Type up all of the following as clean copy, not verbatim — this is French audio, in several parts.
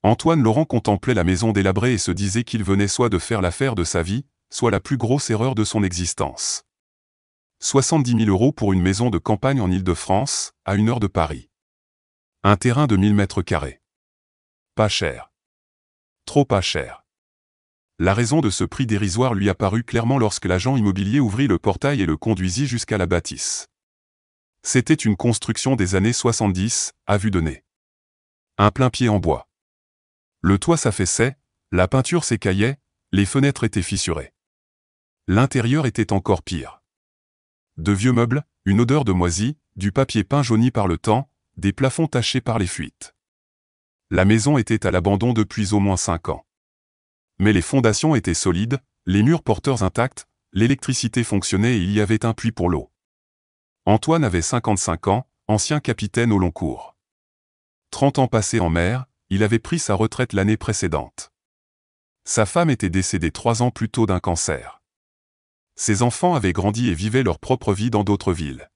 Antoine Laurent contemplait la maison délabrée et se disait qu'il venait soit de faire l'affaire de sa vie, soit la plus grosse erreur de son existence. 70 000 € pour une maison de campagne en Île-de-France, à 1 heure de Paris. Un terrain de 1000 mètres carrés. Pas cher. Trop pas cher. La raison de ce prix dérisoire lui apparut clairement lorsque l'agent immobilier ouvrit le portail et le conduisit jusqu'à la bâtisse. C'était une construction des années 70, à vue de nez. Un plain-pied en bois. Le toit s'affaissait, la peinture s'écaillait, les fenêtres étaient fissurées. L'intérieur était encore pire. De vieux meubles, une odeur de moisi, du papier peint jauni par le temps, des plafonds tachés par les fuites. La maison était à l'abandon depuis au moins 5 ans. Mais les fondations étaient solides, les murs porteurs intacts, l'électricité fonctionnait et il y avait un puits pour l'eau. Antoine avait 55 ans, ancien capitaine au long cours. 30 ans passés en mer, il avait pris sa retraite l'année précédente. Sa femme était décédée 3 ans plus tôt d'un cancer. Ses enfants avaient grandi et vivaient leur propre vie dans d'autres villes.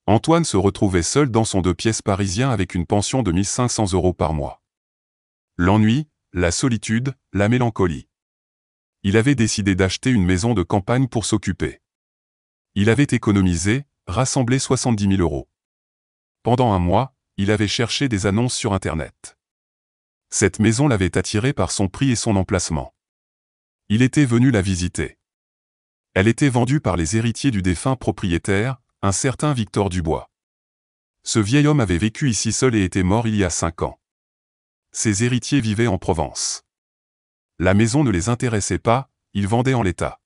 Antoine se retrouvait seul dans son 2 pièces parisien avec une pension de 1 500 € par mois. L'ennui, la solitude, la mélancolie. Il avait décidé d'acheter une maison de campagne pour s'occuper. Il avait économisé, rassemblé 70 000 €. Pendant un mois, il avait cherché des annonces sur Internet. Cette maison l'avait attiré par son prix et son emplacement. Il était venu la visiter. Elle était vendue par les héritiers du défunt propriétaire, un certain Victor Dubois. Ce vieil homme avait vécu ici seul et était mort il y a 5 ans. Ses héritiers vivaient en Provence. La maison ne les intéressait pas, ils vendaient en l'état.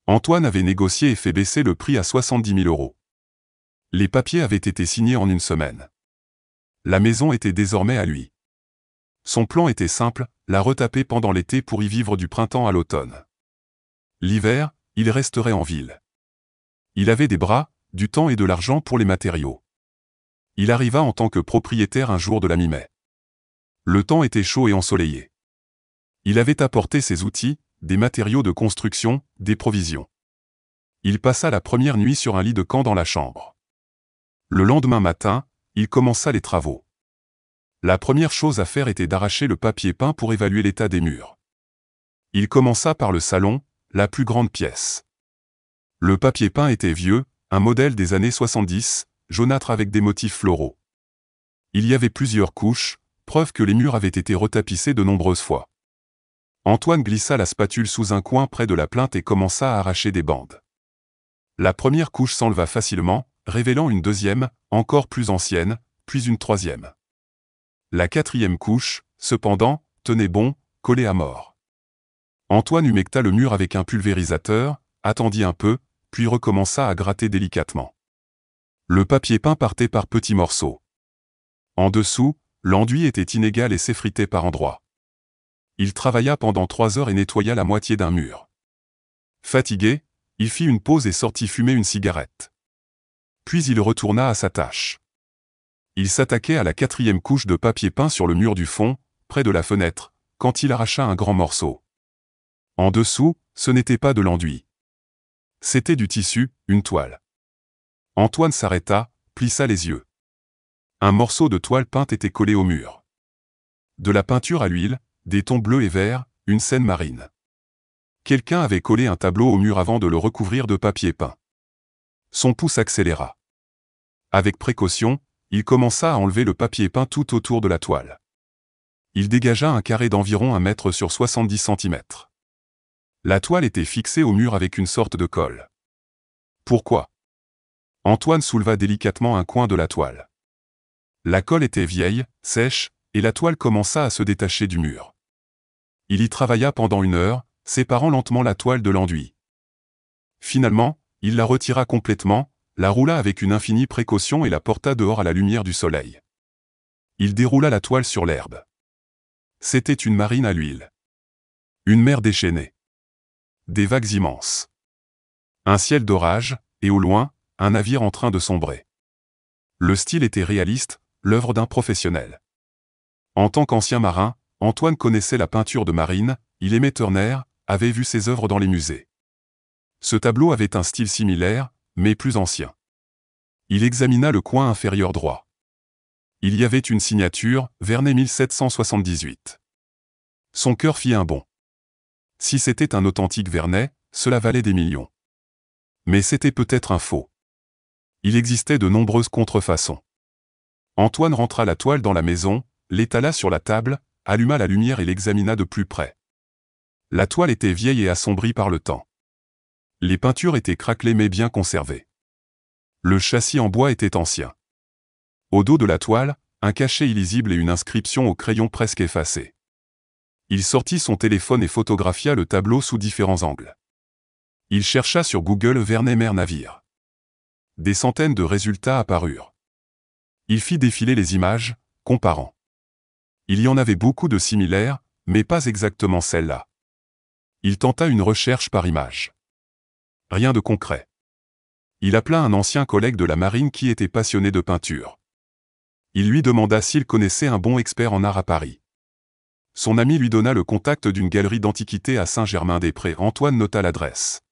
Antoine avait négocié et fait baisser le prix à 70 000 €. Les papiers avaient été signés en 1 semaine. La maison était désormais à lui. Son plan était simple, la retaper pendant l'été pour y vivre du printemps à l'automne. L'hiver, il resterait en ville. Il avait des bras, du temps et de l'argent pour les matériaux. Il arriva en tant que propriétaire un jour de la mi-mai. Le temps était chaud et ensoleillé. Il avait apporté ses outils, des matériaux de construction, des provisions. Il passa la première nuit sur un lit de camp dans la chambre. Le lendemain matin, il commença les travaux. La première chose à faire était d'arracher le papier peint pour évaluer l'état des murs. Il commença par le salon, la plus grande pièce. Le papier peint était vieux, un modèle des années 70, jaunâtre avec des motifs floraux. Il y avait plusieurs couches, preuve que les murs avaient été retapissés de nombreuses fois. Antoine glissa la spatule sous un coin près de la plinthe et commença à arracher des bandes. La première couche s'enleva facilement, révélant une deuxième, encore plus ancienne, puis une troisième. La quatrième couche, cependant, tenait bon, collée à mort. Antoine humecta le mur avec un pulvérisateur, attendit un peu, puis recommença à gratter délicatement. Le papier peint partait par petits morceaux. En dessous, l'enduit était inégal et s'effritait par endroits. Il travailla pendant 3 heures et nettoya la moitié d'un mur. Fatigué, il fit une pause et sortit fumer une cigarette. Puis il retourna à sa tâche. Il s'attaquait à la 4e couche de papier peint sur le mur du fond, près de la fenêtre, quand il arracha un grand morceau. En dessous, ce n'était pas de l'enduit. C'était du tissu, une toile. Antoine s'arrêta, plissa les yeux. Un morceau de toile peinte était collé au mur. De la peinture à l'huile, des tons bleus et verts, une scène marine. Quelqu'un avait collé un tableau au mur avant de le recouvrir de papier peint. Son pouce accéléra. Avec précaution, il commença à enlever le papier peint tout autour de la toile. Il dégagea un carré d'environ 1 mètre sur 70 cm. La toile était fixée au mur avec une sorte de colle. Pourquoi? Antoine souleva délicatement un coin de la toile. La colle était vieille, sèche, et la toile commença à se détacher du mur. Il y travailla pendant 1 heure, séparant lentement la toile de l'enduit. Finalement, il la retira complètement, la roula avec une infinie précaution et la porta dehors à la lumière du soleil. Il déroula la toile sur l'herbe. C'était une marine à l'huile. Une mer déchaînée. Des vagues immenses. Un ciel d'orage, et au loin, un navire en train de sombrer. Le style était réaliste, l'œuvre d'un professionnel. En tant qu'ancien marin, Antoine connaissait la peinture de marine, il aimait Turner, avait vu ses œuvres dans les musées. Ce tableau avait un style similaire, mais plus ancien. Il examina le coin inférieur droit. Il y avait une signature, Vernet 1778. Son cœur fit un bond. Si c'était un authentique Vernet, cela valait des millions. Mais c'était peut-être un faux. Il existait de nombreuses contrefaçons. Antoine rentra la toile dans la maison, l'étala sur la table, alluma la lumière et l'examina de plus près. La toile était vieille et assombrie par le temps. Les peintures étaient craquelées mais bien conservées. Le châssis en bois était ancien. Au dos de la toile, un cachet illisible et une inscription au crayon presque effacée. Il sortit son téléphone et photographia le tableau sous différents angles. Il chercha sur Google Vernet mer navire. Des centaines de résultats apparurent. Il fit défiler les images, comparant. Il y en avait beaucoup de similaires, mais pas exactement celle-là. Il tenta une recherche par image. Rien de concret. Il appela un ancien collègue de la marine qui était passionné de peinture. Il lui demanda s'il connaissait un bon expert en art à Paris. Son ami lui donna le contact d'une galerie d'antiquités à Saint-Germain-des-Prés. Antoine nota l'adresse.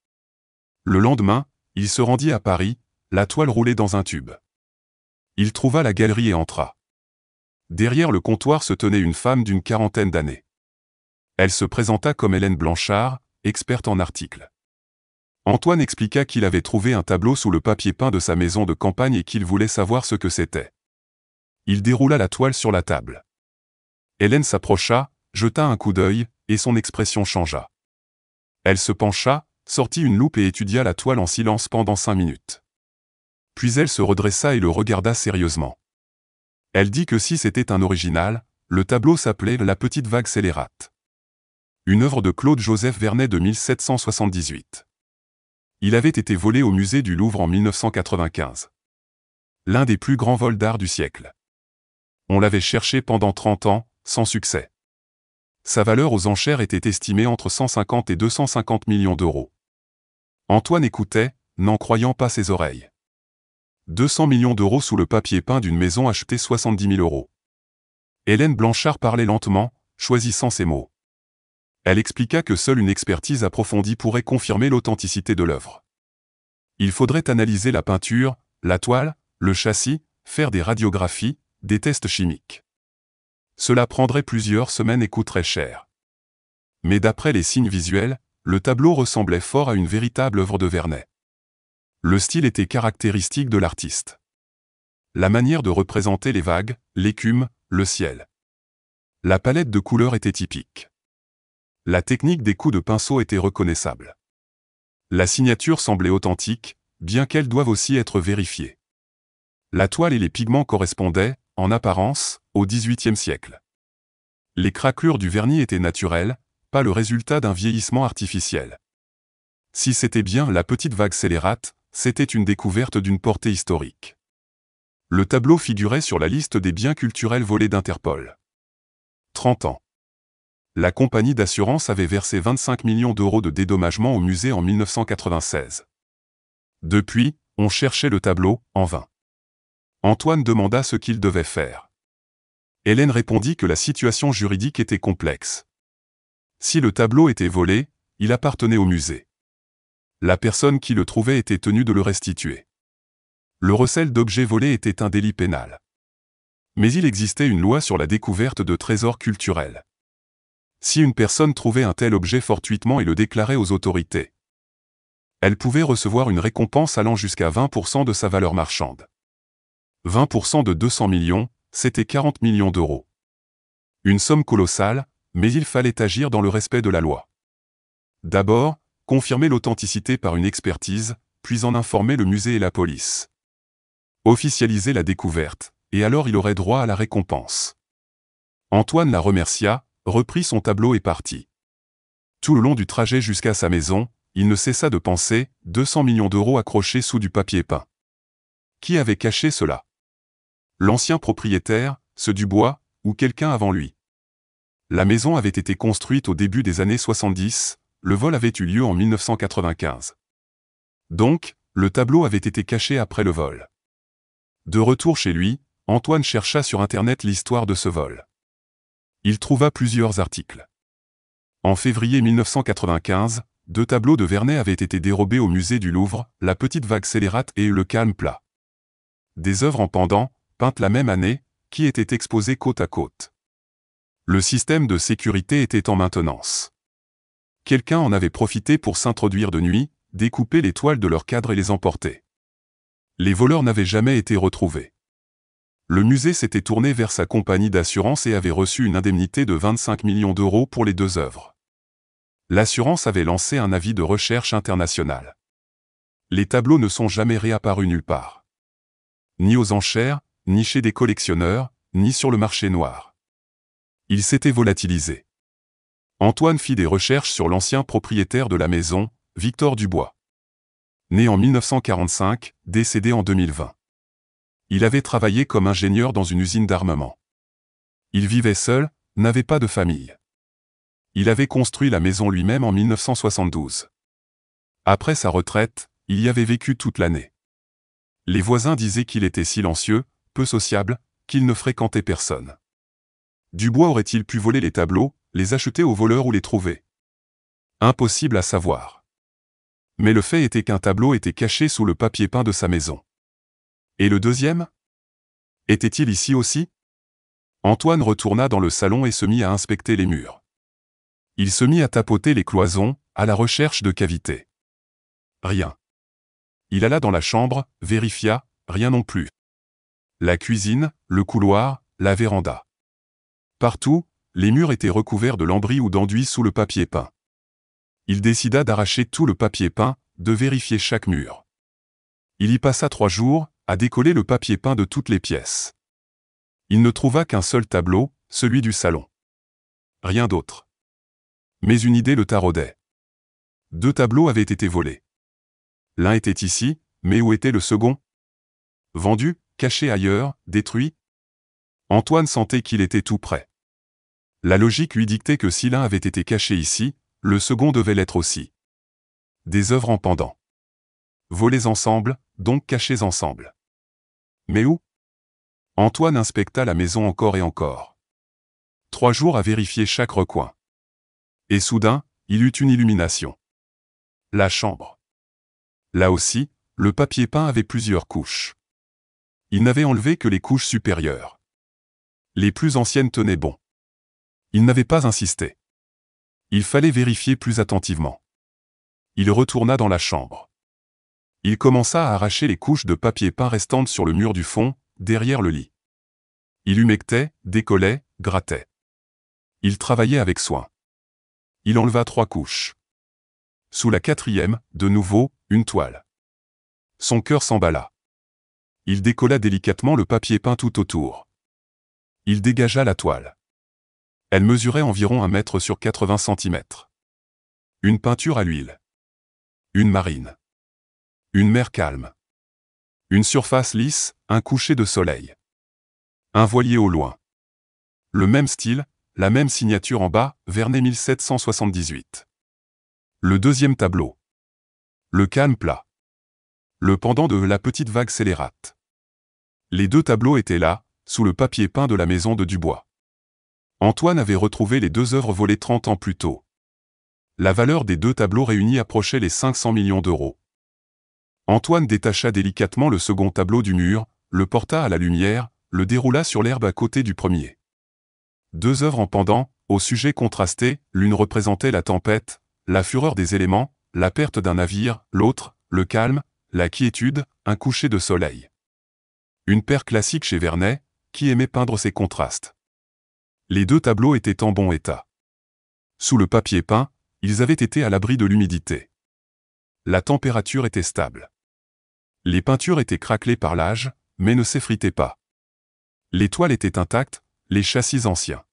Le lendemain, il se rendit à Paris, la toile roulait dans un tube. Il trouva la galerie et entra. Derrière le comptoir se tenait une femme d'une quarantaine d'années. Elle se présenta comme Hélène Blanchard, experte en articles. Antoine expliqua qu'il avait trouvé un tableau sous le papier peint de sa maison de campagne et qu'il voulait savoir ce que c'était. Il déroula la toile sur la table. Hélène s'approcha, jeta un coup d'œil, et son expression changea. Elle se pencha, sortit une loupe et étudia la toile en silence pendant 5 minutes. Puis elle se redressa et le regarda sérieusement. Elle dit que si c'était un original, le tableau s'appelait La petite vague scélérate. Une œuvre de Claude-Joseph Vernet de 1778. Il avait été volé au musée du Louvre en 1995. L'un des plus grands vols d'art du siècle. On l'avait cherché pendant 30 ans, sans succès. Sa valeur aux enchères était estimée entre 150 et 250 millions d'euros. Antoine écoutait, n'en croyant pas ses oreilles. 200 millions d'euros sous le papier peint d'une maison achetée 70 000 euros. Hélène Blanchard parlait lentement, choisissant ses mots. Elle expliqua que seule une expertise approfondie pourrait confirmer l'authenticité de l'œuvre. Il faudrait analyser la peinture, la toile, le châssis, faire des radiographies, des tests chimiques. Cela prendrait plusieurs semaines et coûterait cher. Mais d'après les signes visuels, le tableau ressemblait fort à une véritable œuvre de Vernet. Le style était caractéristique de l'artiste. La manière de représenter les vagues, l'écume, le ciel. La palette de couleurs était typique. La technique des coups de pinceau était reconnaissable. La signature semblait authentique, bien qu'elle doive aussi être vérifiée. La toile et les pigments correspondaient, en apparence, au XVIIIe siècle. Les craquelures du vernis étaient naturelles, pas le résultat d'un vieillissement artificiel. Si c'était bien la petite vague scélérate, c'était une découverte d'une portée historique. Le tableau figurait sur la liste des biens culturels volés d'Interpol. 30 ans. La compagnie d'assurance avait versé 25 millions d'euros de dédommagement au musée en 1996. Depuis, on cherchait le tableau, en vain. Antoine demanda ce qu'il devait faire. Hélène répondit que la situation juridique était complexe. Si le tableau était volé, il appartenait au musée. La personne qui le trouvait était tenue de le restituer. Le recel d'objets volés était un délit pénal. Mais il existait une loi sur la découverte de trésors culturels. Si une personne trouvait un tel objet fortuitement et le déclarait aux autorités, elle pouvait recevoir une récompense allant jusqu'à 20% de sa valeur marchande. 20% de 200 millions, c'était 40 millions d'euros. Une somme colossale, mais il fallait agir dans le respect de la loi. D'abord, confirmer l'authenticité par une expertise, puis en informer le musée et la police. Officialiser la découverte, et alors il aurait droit à la récompense. Antoine la remercia, reprit son tableau et partit. Tout le long du trajet jusqu'à sa maison, il ne cessa de penser, 200 millions d'euros accrochés sous du papier peint. Qui avait caché cela? L'ancien propriétaire, ceux du bois, ou quelqu'un avant lui. La maison avait été construite au début des années 70, le vol avait eu lieu en 1995. Donc, le tableau avait été caché après le vol. De retour chez lui, Antoine chercha sur Internet l'histoire de ce vol. Il trouva plusieurs articles. En février 1995, 2 tableaux de Vernet avaient été dérobés au musée du Louvre, La petite vague scélérate et Le calme plat. Des œuvres en pendant, peintes la même année, qui étaient exposés côte à côte. Le système de sécurité était en maintenance. Quelqu'un en avait profité pour s'introduire de nuit, découper les toiles de leur cadre et les emporter. Les voleurs n'avaient jamais été retrouvés. Le musée s'était tourné vers sa compagnie d'assurance et avait reçu une indemnité de 25 millions d'euros pour les 2 œuvres. L'assurance avait lancé un avis de recherche international. Les tableaux ne sont jamais réapparus nulle part. Ni aux enchères, ni chez des collectionneurs, ni sur le marché noir. Ils s'étaient volatilisés. Antoine fit des recherches sur l'ancien propriétaire de la maison, Victor Dubois. Né en 1945, décédé en 2020. Il avait travaillé comme ingénieur dans une usine d'armement. Il vivait seul, n'avait pas de famille. Il avait construit la maison lui-même en 1972. Après sa retraite, il y avait vécu toute l'année. Les voisins disaient qu'il était silencieux, peu sociable, qu'il ne fréquentait personne. Dubois aurait-il pu voler les tableaux, les acheter aux voleurs ou les trouver? Impossible à savoir. Mais le fait était qu'un tableau était caché sous le papier peint de sa maison. Et le deuxième? Était-il ici aussi? Antoine retourna dans le salon et se mit à inspecter les murs. Il se mit à tapoter les cloisons, à la recherche de cavités. Rien. Il alla dans la chambre, vérifia, rien non plus. La cuisine, le couloir, la véranda. Partout, les murs étaient recouverts de lambris ou d'enduit sous le papier peint. Il décida d'arracher tout le papier peint, de vérifier chaque mur. Il y passa 3 jours, à décoller le papier peint de toutes les pièces. Il ne trouva qu'un seul tableau, celui du salon. Rien d'autre. Mais une idée le taraudait. 2 tableaux avaient été volés. L'un était ici, mais où était le second? Vendu, caché ailleurs, détruit? Antoine sentait qu'il était tout prêt. La logique lui dictait que si l'un avait été caché ici, le second devait l'être aussi. Des œuvres en pendant. Volées ensemble, donc cachées ensemble. Mais où? Antoine inspecta la maison encore et encore. 3 jours à vérifier chaque recoin. Et soudain, il eut une illumination. La chambre. Là aussi, le papier peint avait plusieurs couches. Il n'avait enlevé que les couches supérieures. Les plus anciennes tenaient bon. Il n'avait pas insisté. Il fallait vérifier plus attentivement. Il retourna dans la chambre. Il commença à arracher les couches de papier peint restantes sur le mur du fond, derrière le lit. Il humectait, décollait, grattait. Il travaillait avec soin. Il enleva 3 couches. Sous la 4e, de nouveau, une toile. Son cœur s'emballa. Il décolla délicatement le papier peint tout autour. Il dégagea la toile. Elle mesurait environ 1 mètre sur 80 cm. Une peinture à l'huile. Une marine. Une mer calme. Une surface lisse, un coucher de soleil. Un voilier au loin. Le même style, la même signature en bas, Vernet 1778. Le deuxième tableau. Le calme plat. Le pendant de la petite vague scélérate. Les 2 tableaux étaient là, sous le papier peint de la maison de Dubois. Antoine avait retrouvé les 2 œuvres volées 30 ans plus tôt. La valeur des 2 tableaux réunis approchait les 500 millions d'euros. Antoine détacha délicatement le second tableau du mur, le porta à la lumière, le déroula sur l'herbe à côté du premier. 2 œuvres en pendant, au sujet contrasté, l'une représentait la tempête, la fureur des éléments, la perte d'un navire, l'autre, le calme, la quiétude, un coucher de soleil. Une paire classique chez Vernet, qui aimait peindre ces contrastes. Les 2 tableaux étaient en bon état. Sous le papier peint, ils avaient été à l'abri de l'humidité. La température était stable. Les peintures étaient craquelées par l'âge, mais ne s'effritaient pas. Les toiles étaient intactes, les châssis anciens.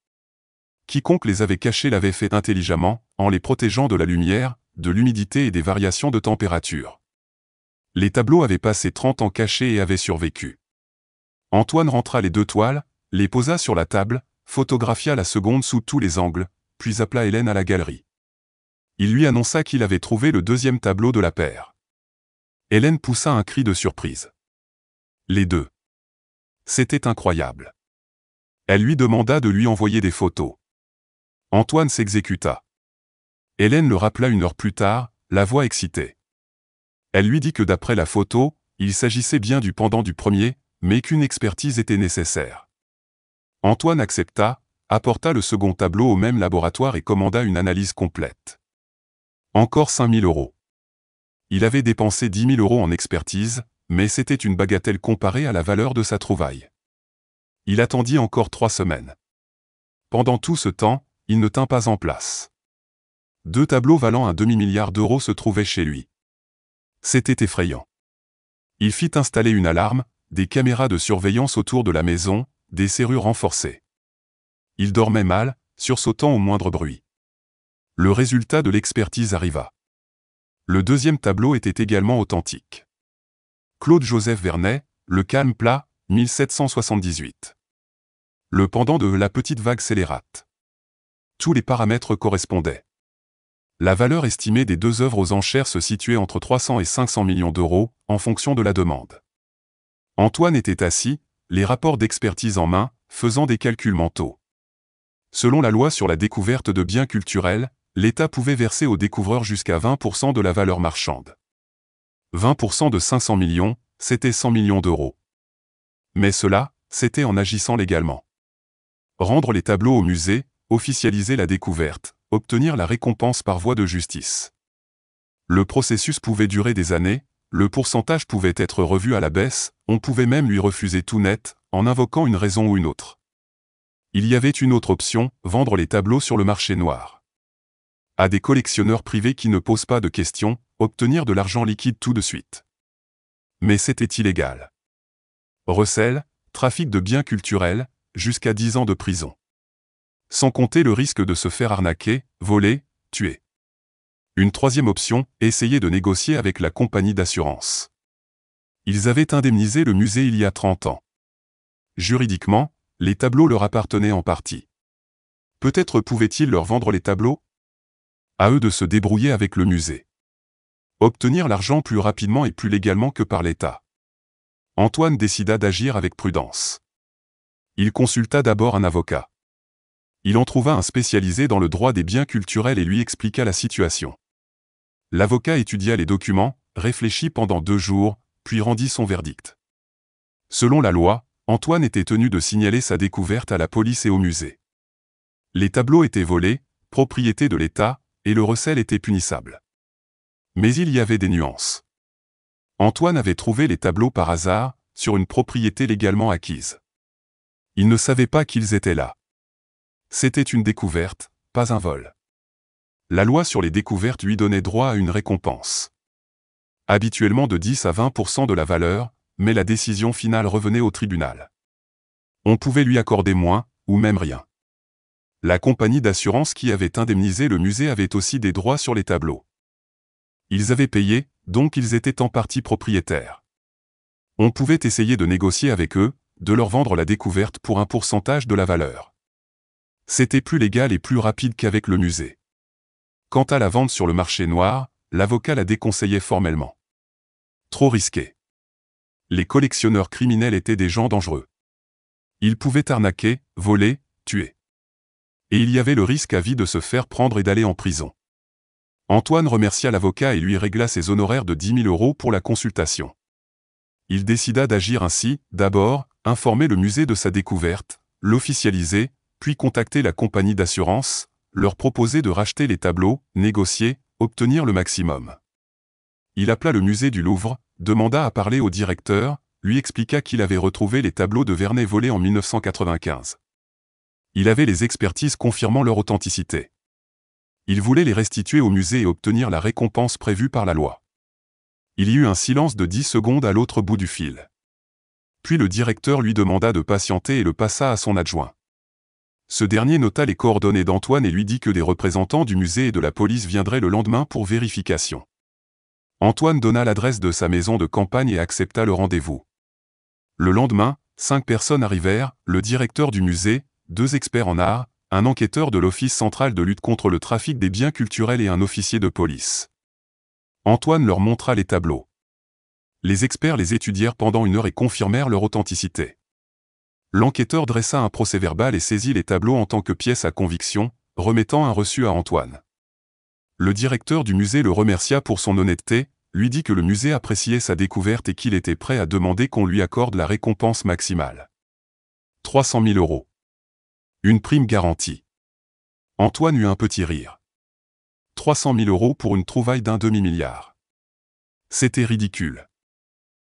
Quiconque les avait cachées l'avait fait intelligemment, en les protégeant de la lumière, de l'humidité et des variations de température. Les tableaux avaient passé 30 ans cachés et avaient survécu. Antoine rentra les 2 toiles, les posa sur la table, photographia la seconde sous tous les angles, puis appela Hélène à la galerie. Il lui annonça qu'il avait trouvé le 2e tableau de la paire. Hélène poussa un cri de surprise. Les 2. C'était incroyable. Elle lui demanda de lui envoyer des photos. Antoine s'exécuta. Hélène le rappela 1 heure plus tard, la voix excitée. Elle lui dit que d'après la photo, il s'agissait bien du pendant du premier, mais qu'une expertise était nécessaire. Antoine accepta, apporta le second tableau au même laboratoire et commanda une analyse complète. Encore 5 000 €. Il avait dépensé 10 000 € en expertise, mais c'était une bagatelle comparée à la valeur de sa trouvaille. Il attendit encore 3 semaines. Pendant tout ce temps, il ne tint pas en place. 2 tableaux valant un demi-milliard d'euros se trouvaient chez lui. C'était effrayant. Il fit installer une alarme, des caméras de surveillance autour de la maison, des serrures renforcées. Il dormait mal, sursautant au moindre bruit. Le résultat de l'expertise arriva. Le deuxième tableau était également authentique. Claude-Joseph Vernet, Le calme plat, 1778. Le pendant de La petite vague scélérate. Tous les paramètres correspondaient. La valeur estimée des 2 œuvres aux enchères se situait entre 300 et 500 millions d'euros, en fonction de la demande. Antoine était assis, les rapports d'expertise en main, faisant des calculs mentaux. Selon la loi sur la découverte de biens culturels, l'État pouvait verser aux découvreurs jusqu'à 20% de la valeur marchande. 20% de 500 millions, c'était 100 millions d'euros. Mais cela, c'était en agissant légalement. Rendre les tableaux au musée, officialiser la découverte, obtenir la récompense par voie de justice. Le processus pouvait durer des années, le pourcentage pouvait être revu à la baisse, on pouvait même lui refuser tout net, en invoquant une raison ou une autre. Il y avait une autre option, vendre les tableaux sur le marché noir. À des collectionneurs privés qui ne posent pas de questions, obtenir de l'argent liquide tout de suite. Mais c'était illégal. Recel, trafic de biens culturels, jusqu'à 10 ans de prison. Sans compter le risque de se faire arnaquer, voler, tuer. Une troisième option, essayer de négocier avec la compagnie d'assurance. Ils avaient indemnisé le musée il y a 30 ans. Juridiquement, les tableaux leur appartenaient en partie. Peut-être pouvaient-ils leur vendre les tableaux? À eux de se débrouiller avec le musée. Obtenir l'argent plus rapidement et plus légalement que par l'État. Antoine décida d'agir avec prudence. Il consulta d'abord un avocat. Il en trouva un spécialisé dans le droit des biens culturels et lui expliqua la situation. L'avocat étudia les documents, réfléchit pendant 2 jours, puis rendit son verdict. Selon la loi, Antoine était tenu de signaler sa découverte à la police et au musée. Les tableaux étaient volés, propriété de l'État, et le recel était punissable. Mais il y avait des nuances. Antoine avait trouvé les tableaux par hasard, sur une propriété légalement acquise. Il ne savait pas qu'ils étaient là. C'était une découverte, pas un vol. La loi sur les découvertes lui donnait droit à une récompense. Habituellement de 10 à 20% de la valeur, mais la décision finale revenait au tribunal. On pouvait lui accorder moins, ou même rien. La compagnie d'assurance qui avait indemnisé le musée avait aussi des droits sur les tableaux. Ils avaient payé, donc ils étaient en partie propriétaires. On pouvait essayer de négocier avec eux, de leur vendre la découverte pour un pourcentage de la valeur. C'était plus légal et plus rapide qu'avec le musée. Quant à la vente sur le marché noir, l'avocat la déconseillait formellement. Trop risqué. Les collectionneurs criminels étaient des gens dangereux. Ils pouvaient arnaquer, voler, tuer. Et il y avait le risque à vie de se faire prendre et d'aller en prison. Antoine remercia l'avocat et lui régla ses honoraires de 10 000 € pour la consultation. Il décida d'agir ainsi, d'abord, informer le musée de sa découverte, l'officialiser, puis contacter la compagnie d'assurance, leur proposer de racheter les tableaux, négocier, obtenir le maximum. Il appela le musée du Louvre, demanda à parler au directeur, lui expliqua qu'il avait retrouvé les tableaux de Vernet volés en 1995. Il avait les expertises confirmant leur authenticité. Il voulait les restituer au musée et obtenir la récompense prévue par la loi. Il y eut un silence de 10 secondes à l'autre bout du fil. Puis le directeur lui demanda de patienter et le passa à son adjoint. Ce dernier nota les coordonnées d'Antoine et lui dit que des représentants du musée et de la police viendraient le lendemain pour vérification. Antoine donna l'adresse de sa maison de campagne et accepta le rendez-vous. Le lendemain, 5 personnes arrivèrent, le directeur du musée, 2 experts en art, un enquêteur de l'Office central de lutte contre le trafic des biens culturels et un officier de police. Antoine leur montra les tableaux. Les experts les étudièrent pendant 1 heure et confirmèrent leur authenticité. L'enquêteur dressa un procès-verbal et saisit les tableaux en tant que pièce à conviction, remettant un reçu à Antoine. Le directeur du musée le remercia pour son honnêteté, lui dit que le musée appréciait sa découverte et qu'il était prêt à demander qu'on lui accorde la récompense maximale. 300 000 €. Une prime garantie. Antoine eut un petit rire. 300 000 € pour une trouvaille d'un demi-milliard. C'était ridicule.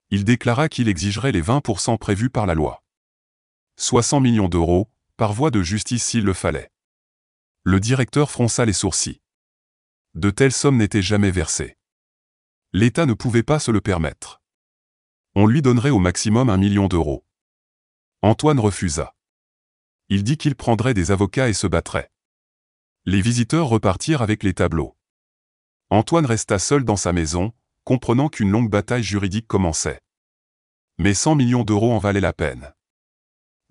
Il déclara qu'il exigerait les 20% prévus par la loi. Soit 100 millions d'euros, par voie de justice s'il le fallait. Le directeur fronça les sourcils. De telles sommes n'étaient jamais versées. L'État ne pouvait pas se le permettre. On lui donnerait au maximum 1 million d'euros. Antoine refusa. Il dit qu'il prendrait des avocats et se battrait. Les visiteurs repartirent avec les tableaux. Antoine resta seul dans sa maison, comprenant qu'une longue bataille juridique commençait. Mais 100 millions d'euros en valaient la peine.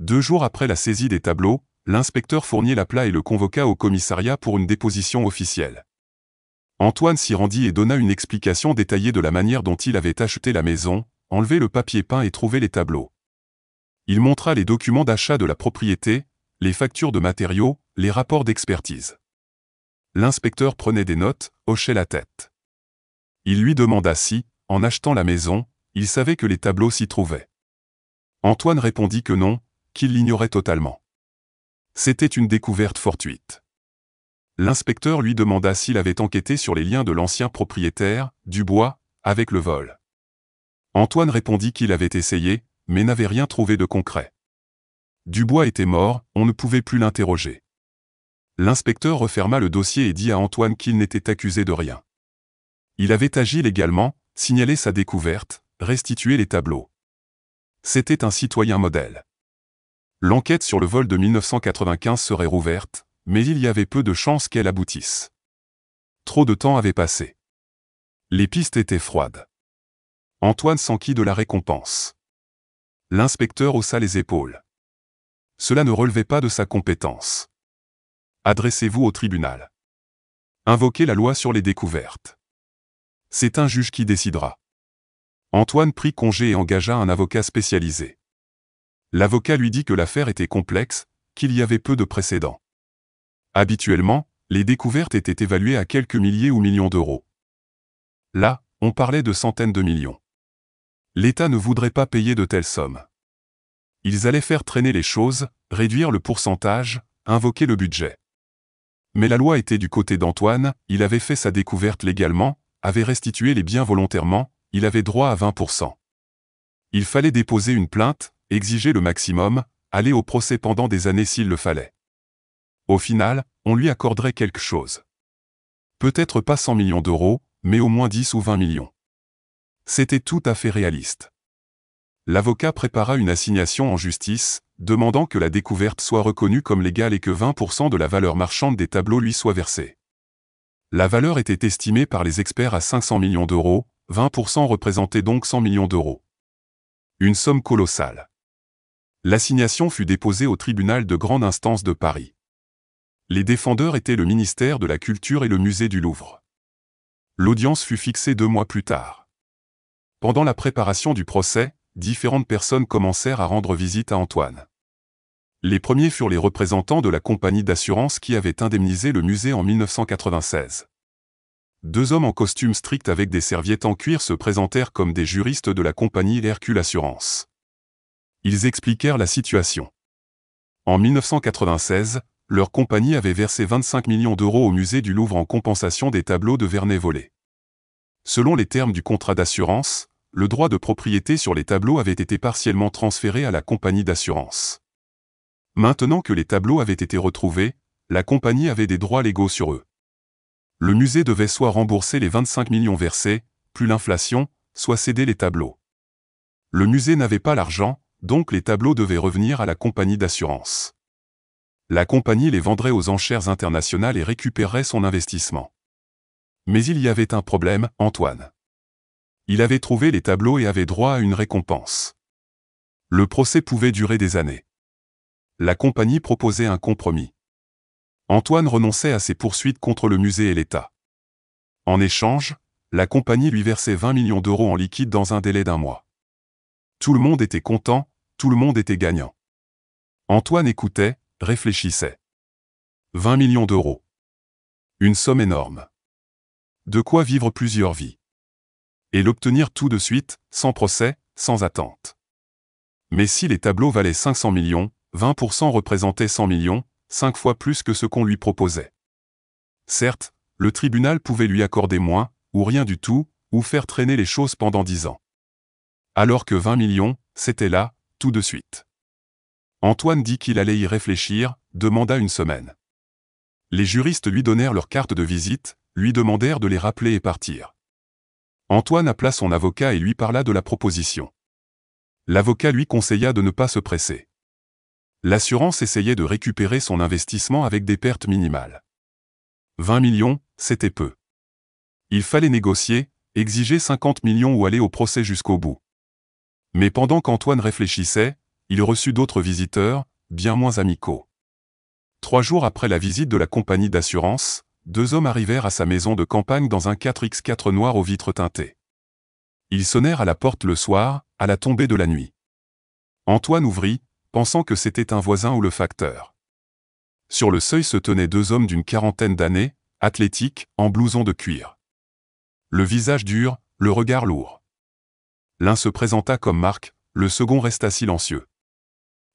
2 jours après la saisie des tableaux, l'inspecteur Fournier l'appela et le convoqua au commissariat pour une déposition officielle. Antoine s'y rendit et donna une explication détaillée de la manière dont il avait acheté la maison, enlevé le papier peint et trouvé les tableaux. Il montra les documents d'achat de la propriété, les factures de matériaux, les rapports d'expertise. L'inspecteur prenait des notes, hochait la tête. Il lui demanda si, en achetant la maison, il savait que les tableaux s'y trouvaient. Antoine répondit que non, qu'il l'ignorait totalement. C'était une découverte fortuite. L'inspecteur lui demanda s'il avait enquêté sur les liens de l'ancien propriétaire, Dubois, avec le vol. Antoine répondit qu'il avait essayé, mais n'avait rien trouvé de concret. Dubois était mort, on ne pouvait plus l'interroger. L'inspecteur referma le dossier et dit à Antoine qu'il n'était accusé de rien. Il avait agi légalement, signalé sa découverte, restitué les tableaux. C'était un citoyen modèle. L'enquête sur le vol de 1995 serait rouverte, mais il y avait peu de chances qu'elle aboutisse. Trop de temps avait passé. Les pistes étaient froides. Antoine s'enquit de la récompense. L'inspecteur haussa les épaules. Cela ne relevait pas de sa compétence. Adressez-vous au tribunal. Invoquez la loi sur les découvertes. C'est un juge qui décidera. Antoine prit congé et engagea un avocat spécialisé. L'avocat lui dit que l'affaire était complexe, qu'il y avait peu de précédents. Habituellement, les découvertes étaient évaluées à quelques milliers ou millions d'euros. Là, on parlait de centaines de millions. L'État ne voudrait pas payer de telles sommes. Ils allaient faire traîner les choses, réduire le pourcentage, invoquer le budget. Mais la loi était du côté d'Antoine, il avait fait sa découverte légalement, avait restitué les biens volontairement, il avait droit à 20%. Il fallait déposer une plainte, exiger le maximum, aller au procès pendant des années s'il le fallait. Au final, on lui accorderait quelque chose. Peut-être pas 100 millions d'euros, mais au moins 10 ou 20 millions. C'était tout à fait réaliste. L'avocat prépara une assignation en justice, demandant que la découverte soit reconnue comme légale et que 20% de la valeur marchande des tableaux lui soit versée. La valeur était estimée par les experts à 500 millions d'euros, 20% représentait donc 100 millions d'euros. Une somme colossale. L'assignation fut déposée au tribunal de grande instance de Paris. Les défendeurs étaient le ministère de la Culture et le musée du Louvre. L'audience fut fixée 2 mois plus tard. Pendant la préparation du procès, différentes personnes commencèrent à rendre visite à Antoine. Les premiers furent les représentants de la compagnie d'assurance qui avait indemnisé le musée en 1996. 2 hommes en costume strict avec des serviettes en cuir se présentèrent comme des juristes de la compagnie Hercule Assurance. Ils expliquèrent la situation. En 1996, leur compagnie avait versé 25 millions d'euros au musée du Louvre en compensation des tableaux de Vernet volés. Selon les termes du contrat d'assurance, le droit de propriété sur les tableaux avait été partiellement transféré à la compagnie d'assurance. Maintenant que les tableaux avaient été retrouvés, la compagnie avait des droits légaux sur eux. Le musée devait soit rembourser les 25 millions versés, plus l'inflation, soit céder les tableaux. Le musée n'avait pas l'argent, donc les tableaux devaient revenir à la compagnie d'assurance. La compagnie les vendrait aux enchères internationales et récupérerait son investissement. Mais il y avait un problème, Antoine. Il avait trouvé les tableaux et avait droit à une récompense. Le procès pouvait durer des années. La compagnie proposait un compromis. Antoine renonçait à ses poursuites contre le musée et l'État. En échange, la compagnie lui versait 20 millions d'euros en liquide dans un délai d'1 mois. Tout le monde était content, tout le monde était gagnant. Antoine écoutait, réfléchissait. 20 millions d'euros. Une somme énorme. De quoi vivre plusieurs vies. Et l'obtenir tout de suite, sans procès, sans attente. Mais si les tableaux valaient 500 millions, 20% représentait 100 millions, 5 fois plus que ce qu'on lui proposait. Certes, le tribunal pouvait lui accorder moins, ou rien du tout, ou faire traîner les choses pendant 10 ans. Alors que 20 millions, c'était là, tout de suite. Antoine dit qu'il allait y réfléchir, demanda une semaine. Les juristes lui donnèrent leurs cartes de visite, lui demandèrent de les rappeler et partir. Antoine appela son avocat et lui parla de la proposition. L'avocat lui conseilla de ne pas se presser. L'assurance essayait de récupérer son investissement avec des pertes minimales. 20 millions, c'était peu. Il fallait négocier, exiger 50 millions ou aller au procès jusqu'au bout. Mais pendant qu'Antoine réfléchissait, il reçut d'autres visiteurs, bien moins amicaux. 3 jours après la visite de la compagnie d'assurance, 2 hommes arrivèrent à sa maison de campagne dans un 4x4 noir aux vitres teintées. Ils sonnèrent à la porte le soir, à la tombée de la nuit. Antoine ouvrit, pensant que c'était un voisin ou le facteur. Sur le seuil se tenaient 2 hommes d'une quarantaine d'années, athlétiques, en blouson de cuir. Le visage dur, le regard lourd. L'un se présenta comme Marc, le second resta silencieux.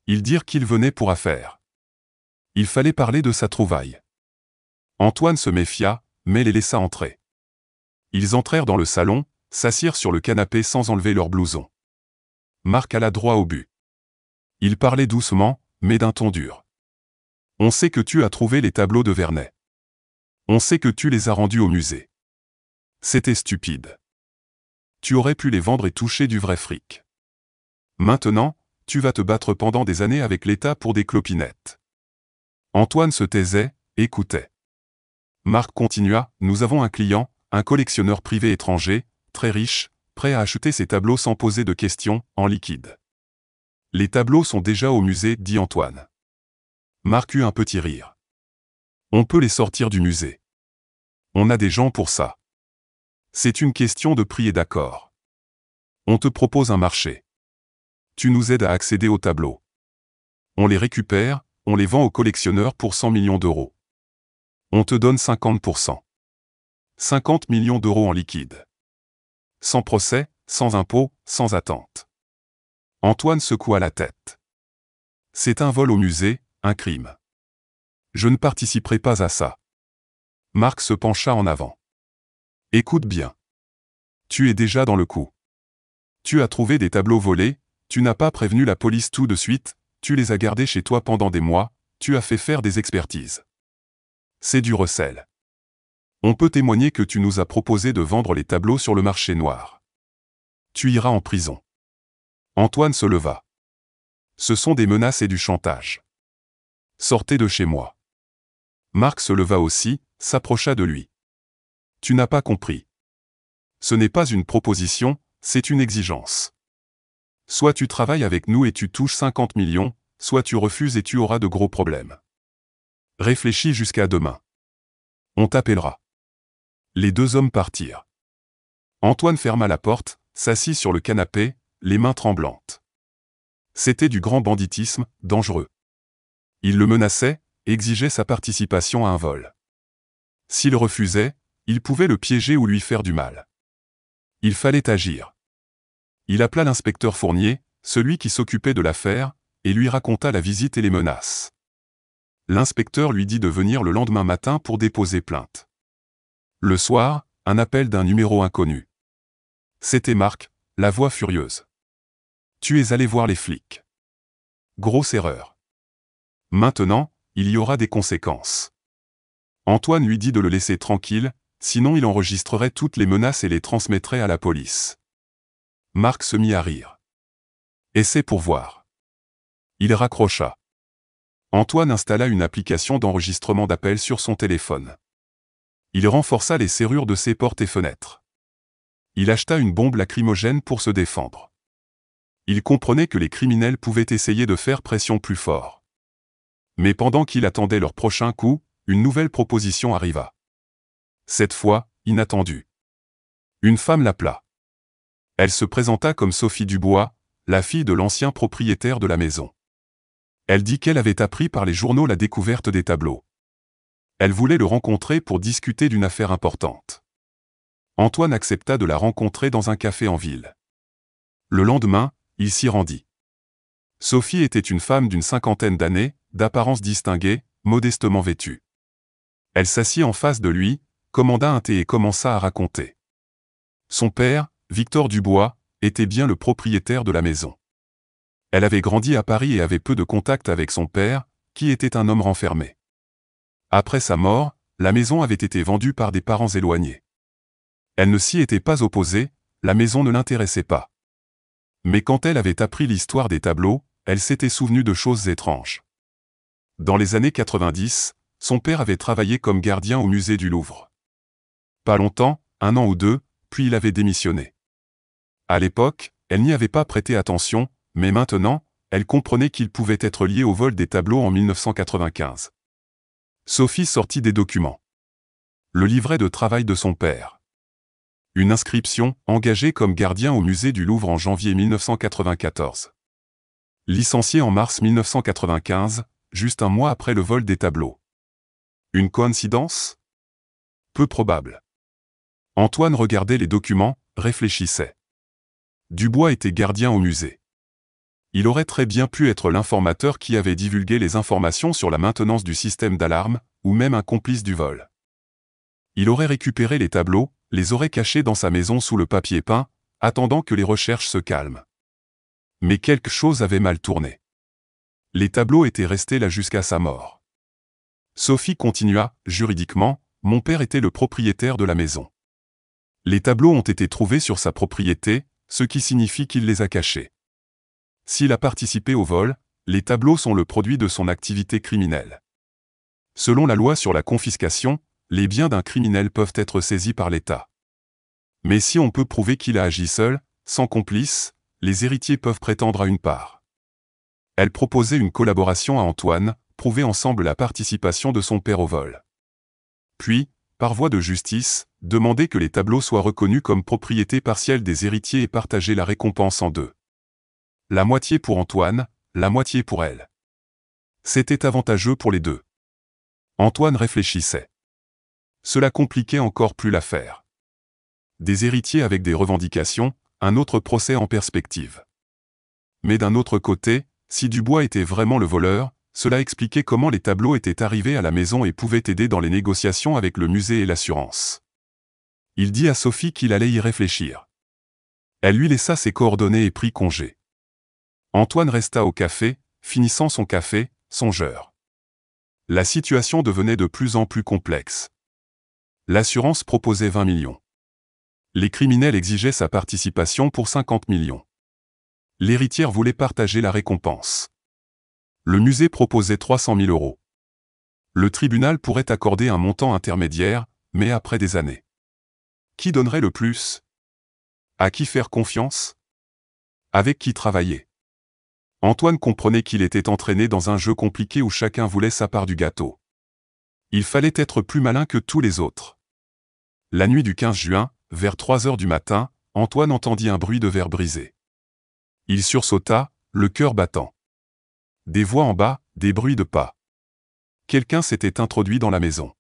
Ils dirent qu'ils venaient pour affaire. Il fallait parler de sa trouvaille. Antoine se méfia, mais les laissa entrer. Ils entrèrent dans le salon, s'assirent sur le canapé sans enlever leur blouson. Marc alla droit au but. Il parlait doucement, mais d'un ton dur. « On sait que tu as trouvé les tableaux de Vernet. On sait que tu les as rendus au musée. C'était stupide. Tu aurais pu les vendre et toucher du vrai fric. Maintenant, tu vas te battre pendant des années avec l'État pour des clopinettes. » Antoine se taisait, écoutait. Marc continua, « Nous avons un client, un collectionneur privé étranger, très riche, prêt à acheter ses tableaux sans poser de questions, en liquide. Les tableaux sont déjà au musée, dit Antoine. Marc eut un petit rire. On peut les sortir du musée. On a des gens pour ça. C'est une question de prix et d'accord. On te propose un marché. Tu nous aides à accéder aux tableaux. On les récupère, on les vend aux collectionneurs pour 100 millions d'euros. On te donne 50%. 50 millions d'euros en liquide. Sans procès, sans impôt, sans attente. Antoine secoua la tête. C'est un vol au musée, un crime. Je ne participerai pas à ça. Marc se pencha en avant. Écoute bien. Tu es déjà dans le coup. Tu as trouvé des tableaux volés, tu n'as pas prévenu la police tout de suite, tu les as gardés chez toi pendant des mois, tu as fait faire des expertises. C'est du recel. On peut témoigner que tu nous as proposé de vendre les tableaux sur le marché noir. Tu iras en prison. Antoine se leva. Ce sont des menaces et du chantage. Sortez de chez moi. Marc se leva aussi, s'approcha de lui. Tu n'as pas compris. Ce n'est pas une proposition, c'est une exigence. Soit tu travailles avec nous et tu touches 50 millions, soit tu refuses et tu auras de gros problèmes. Réfléchis jusqu'à demain. On t'appellera. Les 2 hommes partirent. Antoine ferma la porte, s'assit sur le canapé, les mains tremblantes. C'était du grand banditisme, dangereux. Il le menaçait, exigeait sa participation à un vol. S'il refusait, il pouvait le piéger ou lui faire du mal. Il fallait agir. Il appela l'inspecteur Fournier, celui qui s'occupait de l'affaire, et lui raconta la visite et les menaces. L'inspecteur lui dit de venir le lendemain matin pour déposer plainte. Le soir, un appel d'un numéro inconnu. C'était Marc, la voix furieuse. « Tu es allé voir les flics. Grosse erreur. Maintenant, il y aura des conséquences. » Antoine lui dit de le laisser tranquille, sinon il enregistrerait toutes les menaces et les transmettrait à la police. Marc se mit à rire. « Essaie pour voir. » Il raccrocha. Antoine installa une application d'enregistrement d'appels sur son téléphone. Il renforça les serrures de ses portes et fenêtres. Il acheta une bombe lacrymogène pour se défendre. Il comprenait que les criminels pouvaient essayer de faire pression plus fort. Mais pendant qu'il attendait leur prochain coup, une nouvelle proposition arriva. Cette fois, inattendue. Une femme l'appela. Elle se présenta comme Sophie Dubois, la fille de l'ancien propriétaire de la maison. Elle dit qu'elle avait appris par les journaux la découverte des tableaux. Elle voulait le rencontrer pour discuter d'une affaire importante. Antoine accepta de la rencontrer dans un café en ville. Le lendemain, il s'y rendit. Sophie était une femme d'une cinquantaine d'années, d'apparence distinguée, modestement vêtue. Elle s'assit en face de lui, commanda un thé et commença à raconter. Son père, Victor Dubois, était bien le propriétaire de la maison. Elle avait grandi à Paris et avait peu de contact avec son père, qui était un homme renfermé. Après sa mort, la maison avait été vendue par des parents éloignés. Elle ne s'y était pas opposée, la maison ne l'intéressait pas. Mais quand elle avait appris l'histoire des tableaux, elle s'était souvenue de choses étranges. Dans les années 90, son père avait travaillé comme gardien au musée du Louvre. Pas longtemps, 1 an ou 2, puis il avait démissionné. À l'époque, elle n'y avait pas prêté attention, mais maintenant, elle comprenait qu'il pouvait être lié au vol des tableaux en 1995. Sophie sortit des documents. Le livret de travail de son père. Une inscription, engagée comme gardien au musée du Louvre en janvier 1994. Licencié en mars 1995, juste un mois après le vol des tableaux. Une coïncidence? Peu probable. Antoine regardait les documents, réfléchissait. Dubois était gardien au musée. Il aurait très bien pu être l'informateur qui avait divulgué les informations sur la maintenance du système d'alarme, ou même un complice du vol. Il aurait récupéré les tableaux, les aurait cachés dans sa maison sous le papier peint, attendant que les recherches se calment. Mais quelque chose avait mal tourné. Les tableaux étaient restés là jusqu'à sa mort. Sophie continua, juridiquement, mon père était le propriétaire de la maison. Les tableaux ont été trouvés sur sa propriété, ce qui signifie qu'il les a cachés. S'il a participé au vol, les tableaux sont le produit de son activité criminelle. Selon la loi sur la confiscation, les biens d'un criminel peuvent être saisis par l'État. Mais si on peut prouver qu'il a agi seul, sans complice, les héritiers peuvent prétendre à une part. Elle proposait une collaboration à Antoine, prouver ensemble la participation de son père au vol. Puis, par voie de justice, demander que les tableaux soient reconnus comme propriété partielle des héritiers et partager la récompense en deux. La moitié pour Antoine, la moitié pour elle. C'était avantageux pour les deux. Antoine réfléchissait. Cela compliquait encore plus l'affaire. Des héritiers avec des revendications, un autre procès en perspective. Mais d'un autre côté, si Dubois était vraiment le voleur, cela expliquait comment les tableaux étaient arrivés à la maison et pouvaient aider dans les négociations avec le musée et l'assurance. Il dit à Sophie qu'il allait y réfléchir. Elle lui laissa ses coordonnées et prit congé. Antoine resta au café, finissant son café, songeur. La situation devenait de plus en plus complexe. L'assurance proposait 20 millions. Les criminels exigeaient sa participation pour 50 millions. L'héritière voulait partager la récompense. Le musée proposait 300 000 euros. Le tribunal pourrait accorder un montant intermédiaire, mais après des années. Qui donnerait le plus? À qui faire confiance? Avec qui travailler? Antoine comprenait qu'il était entraîné dans un jeu compliqué où chacun voulait sa part du gâteau. Il fallait être plus malin que tous les autres. La nuit du 15 juin, vers 3 heures du matin, Antoine entendit un bruit de verre brisé. Il sursauta, le cœur battant. Des voix en bas, des bruits de pas. Quelqu'un s'était introduit dans la maison.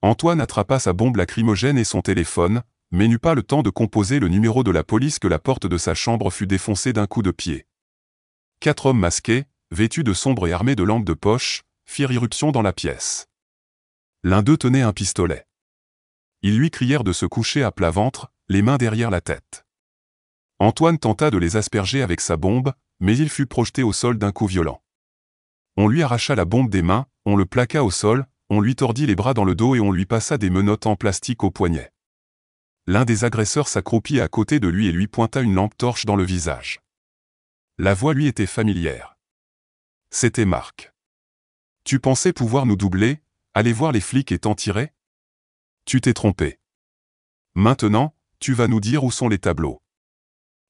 Antoine attrapa sa bombe lacrymogène et son téléphone, mais n'eut pas le temps de composer le numéro de la police que la porte de sa chambre fut défoncée d'un coup de pied. 4 hommes masqués, vêtus de sombre et armés de lampes de poche, firent irruption dans la pièce. L'un d'eux tenait un pistolet. Ils lui crièrent de se coucher à plat ventre, les mains derrière la tête. Antoine tenta de les asperger avec sa bombe, mais il fut projeté au sol d'un coup violent. On lui arracha la bombe des mains, on le plaqua au sol, on lui tordit les bras dans le dos et on lui passa des menottes en plastique au poignet. L'un des agresseurs s'accroupit à côté de lui et lui pointa une lampe torche dans le visage. La voix lui était familière. C'était Marc. « Tu pensais pouvoir nous doubler, aller voir les flics et t'en tirer? Tu t'es trompé. Maintenant, tu vas nous dire où sont les tableaux. »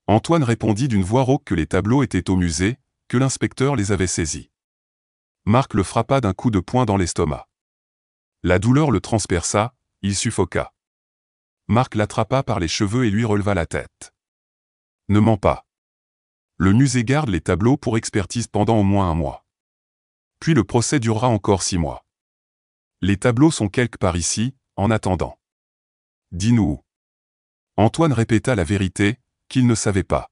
Antoine répondit d'une voix rauque que les tableaux étaient au musée, que l'inspecteur les avait saisis. Marc le frappa d'un coup de poing dans l'estomac. La douleur le transperça, il suffoqua. Marc l'attrapa par les cheveux et lui releva la tête. « Ne mens pas. Le musée garde les tableaux pour expertise pendant au moins 1 mois. Puis le procès durera encore 6 mois. Les tableaux sont quelque part ici, en attendant. Dis-nous où. » Antoine répéta la vérité, qu'il ne savait pas.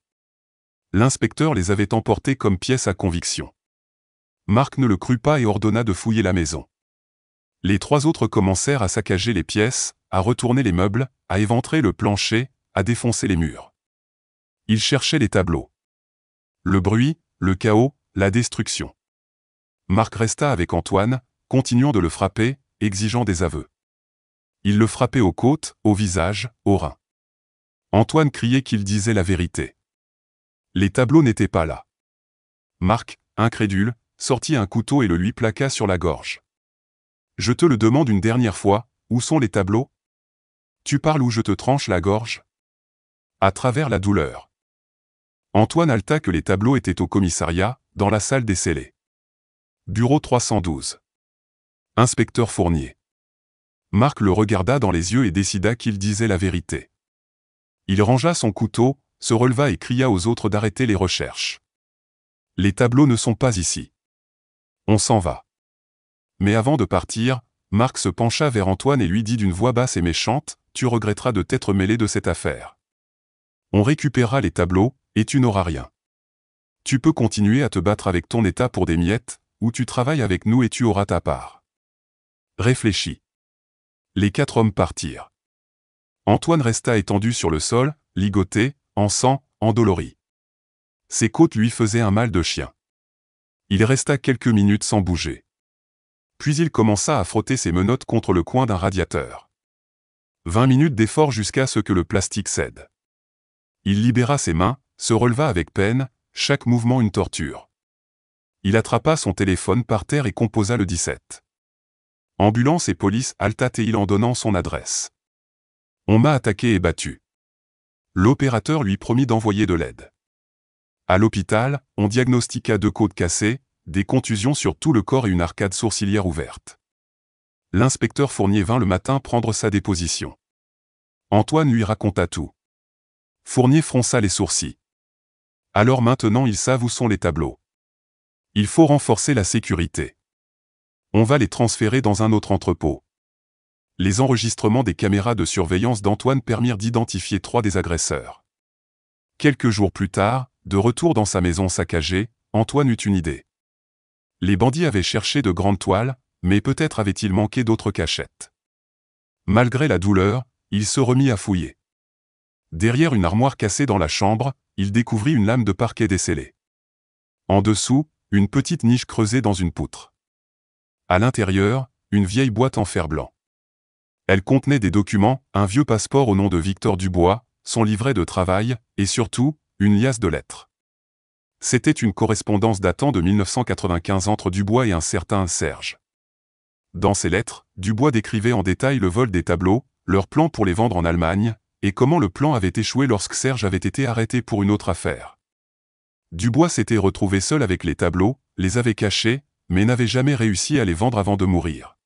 L'inspecteur les avait emportés comme pièces à conviction. Marc ne le crut pas et ordonna de fouiller la maison. Les trois autres commencèrent à saccager les pièces, à retourner les meubles, à éventrer le plancher, à défoncer les murs. Ils cherchaient les tableaux. Le bruit, le chaos, la destruction. Marc resta avec Antoine, continuant de le frapper, exigeant des aveux. Il le frappait aux côtes, au visage, aux reins. Antoine criait qu'il disait la vérité. Les tableaux n'étaient pas là. Marc, incrédule, sortit un couteau et le lui plaqua sur la gorge. « Je te le demande une dernière fois, où sont les tableaux? Tu parles ou je te tranche la gorge ?» À travers la douleur. Antoine halta que les tableaux étaient au commissariat, dans la salle des scellés. Bureau 312. Inspecteur Fournier. Marc le regarda dans les yeux et décida qu'il disait la vérité. Il rangea son couteau, se releva et cria aux autres d'arrêter les recherches. « Les tableaux ne sont pas ici. On s'en va. » Mais avant de partir, Marc se pencha vers Antoine et lui dit d'une voix basse et méchante, « Tu regretteras de t'être mêlé de cette affaire. On récupérera les tableaux, et tu n'auras rien. Tu peux continuer à te battre avec ton état pour des miettes, ou tu travailles avec nous et tu auras ta part. » Réfléchis. Les quatre hommes partirent. Antoine resta étendu sur le sol, ligoté, en sang, endolori. Ses côtes lui faisaient un mal de chien. Il resta quelques minutes sans bouger. Puis il commença à frotter ses menottes contre le coin d'un radiateur. 20 minutes d'effort jusqu'à ce que le plastique cède. Il libéra ses mains, se releva avec peine, chaque mouvement une torture. Il attrapa son téléphone par terre et composa le 17. Ambulance et police haltatent-ils en donnant son adresse. On m'a attaqué et battu. L'opérateur lui promit d'envoyer de l'aide. À l'hôpital, on diagnostiqua 2 côtes cassées, des contusions sur tout le corps et une arcade sourcilière ouverte. L'inspecteur Fournier vint le matin prendre sa déposition. Antoine lui raconta tout. Fournier fronça les sourcils. Alors maintenant ils savent où sont les tableaux. Il faut renforcer la sécurité. On va les transférer dans un autre entrepôt. Les enregistrements des caméras de surveillance d'Antoine permirent d'identifier 3 des agresseurs. Quelques jours plus tard, de retour dans sa maison saccagée, Antoine eut une idée. Les bandits avaient cherché de grandes toiles, mais peut-être avait-il manqué d'autres cachettes. Malgré la douleur, il se remit à fouiller. Derrière une armoire cassée dans la chambre, il découvrit une lame de parquet descellée. En dessous, une petite niche creusée dans une poutre. À l'intérieur, une vieille boîte en fer blanc. Elle contenait des documents, un vieux passeport au nom de Victor Dubois, son livret de travail, et surtout, une liasse de lettres. C'était une correspondance datant de 1995 entre Dubois et un certain Serge. Dans ces lettres, Dubois décrivait en détail le vol des tableaux, leur plan pour les vendre en Allemagne, et comment le plan avait échoué lorsque Serge avait été arrêté pour une autre affaire. Dubois s'était retrouvé seul avec les tableaux, les avait cachés, mais n'avait jamais réussi à les vendre avant de mourir.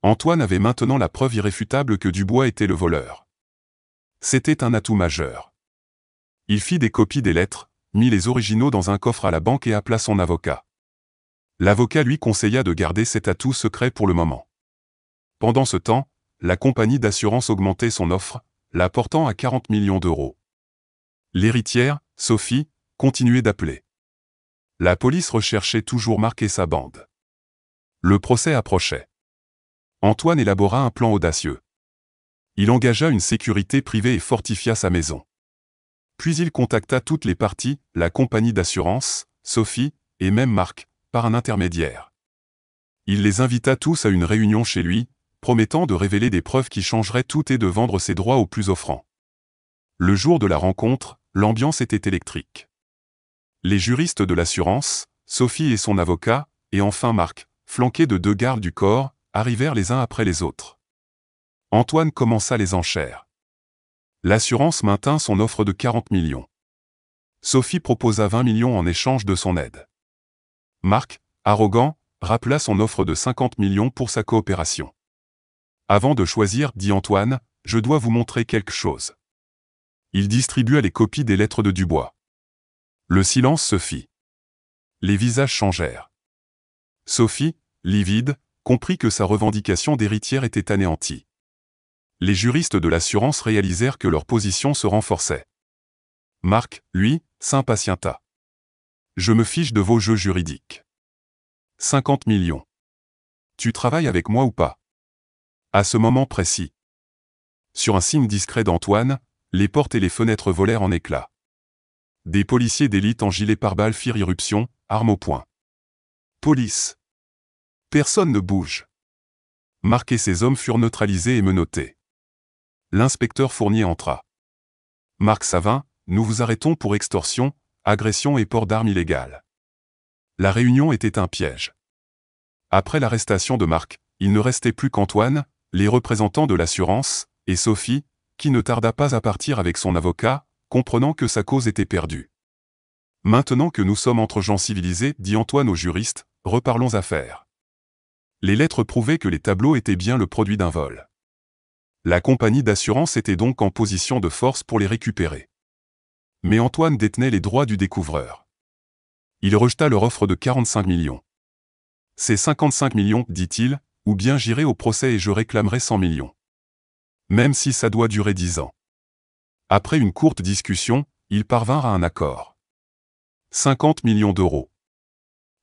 Antoine avait maintenant la preuve irréfutable que Dubois était le voleur. C'était un atout majeur. Il fit des copies des lettres, mit les originaux dans un coffre à la banque et appela son avocat. L'avocat lui conseilla de garder cet atout secret pour le moment. Pendant ce temps, la compagnie d'assurance augmentait son offre, la portant à 40 millions d'euros. L'héritière, Sophie, continuait d'appeler. La police recherchait toujours Marc et sa bande. Le procès approchait. Antoine élabora un plan audacieux. Il engagea une sécurité privée et fortifia sa maison. Puis il contacta toutes les parties, la compagnie d'assurance, Sophie, et même Marc, par un intermédiaire. Il les invita tous à une réunion chez lui, promettant de révéler des preuves qui changeraient tout et de vendre ses droits aux plus offrants. Le jour de la rencontre, l'ambiance était électrique. Les juristes de l'assurance, Sophie et son avocat, et enfin Marc, flanqués de 2 gardes du corps, arrivèrent les uns après les autres. Antoine commença les enchères. L'assurance maintint son offre de 40 millions. Sophie proposa 20 millions en échange de son aide. Marc, arrogant, rappela son offre de 50 millions pour sa coopération. Avant de choisir, dit Antoine, je dois vous montrer quelque chose. Il distribua les copies des lettres de Dubois. Le silence se fit. Les visages changèrent. Sophie, livide, comprit que sa revendication d'héritière était anéantie. Les juristes de l'assurance réalisèrent que leur position se renforçait. Marc, lui, s'impatienta. Je me fiche de vos jeux juridiques. 50 millions. Tu travailles avec moi ou pas? À ce moment précis. Sur un signe discret d'Antoine, les portes et les fenêtres volèrent en éclats. Des policiers d'élite en gilet pare-balles firent irruption, armes au poing. Police. Personne ne bouge. Marc et ses hommes furent neutralisés et menottés. L'inspecteur Fournier entra. Marc Savin, nous vous arrêtons pour extorsion, agression et port d'armes illégales. La réunion était un piège. Après l'arrestation de Marc, il ne restait plus qu'Antoine, les représentants de l'assurance, et Sophie, qui ne tarda pas à partir avec son avocat, comprenant que sa cause était perdue. Maintenant que nous sommes entre gens civilisés, dit Antoine au juriste, reparlons affaires. Les lettres prouvaient que les tableaux étaient bien le produit d'un vol. La compagnie d'assurance était donc en position de force pour les récupérer. Mais Antoine détenait les droits du découvreur. Il rejeta leur offre de 45 millions. C'est 55 millions, dit-il, ou bien j'irai au procès et je réclamerai 100 millions. Même si ça doit durer 10 ans. Après une courte discussion, ils parvinrent à un accord. 50 millions d'euros.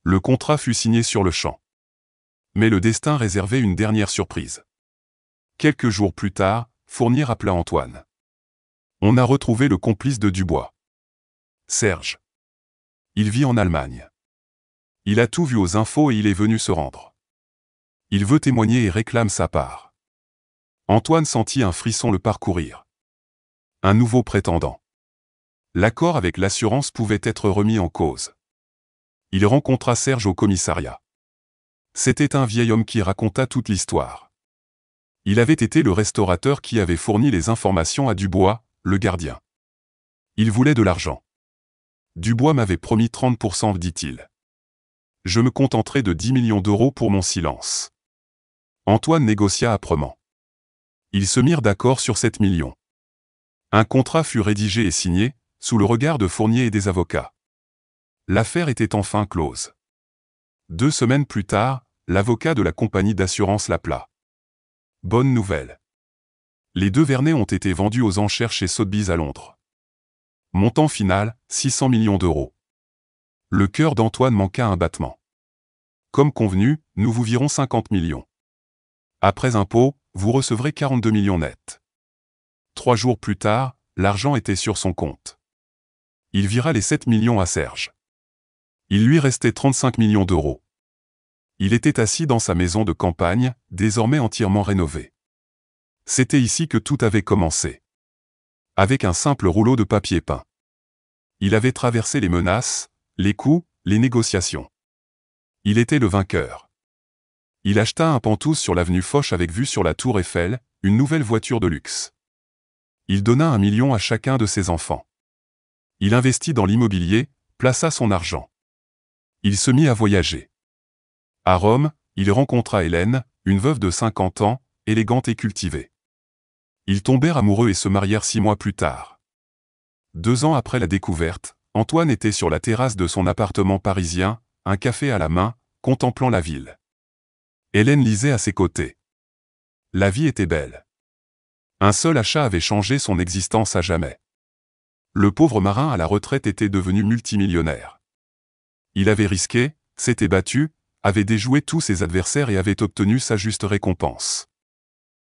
Le contrat fut signé sur le champ. Mais le destin réservait une dernière surprise. Quelques jours plus tard, Fournier appela Antoine. On a retrouvé le complice de Dubois. Serge. Il vit en Allemagne. Il a tout vu aux infos et il est venu se rendre. Il veut témoigner et réclame sa part. Antoine sentit un frisson le parcourir. Un nouveau prétendant. L'accord avec l'assurance pouvait être remis en cause. Il rencontra Serge au commissariat. C'était un vieil homme qui raconta toute l'histoire. Il avait été le restaurateur qui avait fourni les informations à Dubois, le gardien. Il voulait de l'argent. Dubois m'avait promis 30%, dit-il. Je me contenterai de 10 millions d'euros pour mon silence. Antoine négocia âprement. Ils se mirent d'accord sur 7 millions. Un contrat fut rédigé et signé, sous le regard de Fournier et des avocats. L'affaire était enfin close. 2 semaines plus tard, l'avocat de la compagnie d'assurance l'appela. Bonne nouvelle. Les 2 Vernet ont été vendus aux enchères chez Sotheby's à Londres. Montant final, 600 millions d'euros. Le cœur d'Antoine manqua un battement. Comme convenu, nous vous virons 50 millions. Après impôt, vous recevrez 42 millions nets. 3 jours plus tard, l'argent était sur son compte. Il vira les 7 millions à Serge. Il lui restait 35 millions d'euros. Il était assis dans sa maison de campagne, désormais entièrement rénovée. C'était ici que tout avait commencé. Avec un simple rouleau de papier peint. Il avait traversé les menaces, les coups, les négociations. Il était le vainqueur. Il acheta un Pantouse sur l'avenue Foch avec vue sur la tour Eiffel, une nouvelle voiture de luxe. Il donna 1 million à chacun de ses enfants. Il investit dans l'immobilier, plaça son argent. Il se mit à voyager. À Rome, il rencontra Hélène, une veuve de 50 ans, élégante et cultivée. Ils tombèrent amoureux et se marièrent 6 mois plus tard. 2 ans après la découverte, Antoine était sur la terrasse de son appartement parisien, un café à la main, contemplant la ville. Hélène lisait à ses côtés. La vie était belle. Un seul achat avait changé son existence à jamais. Le pauvre marin à la retraite était devenu multimillionnaire. Il avait risqué, s'était battu, avait déjoué tous ses adversaires et avait obtenu sa juste récompense.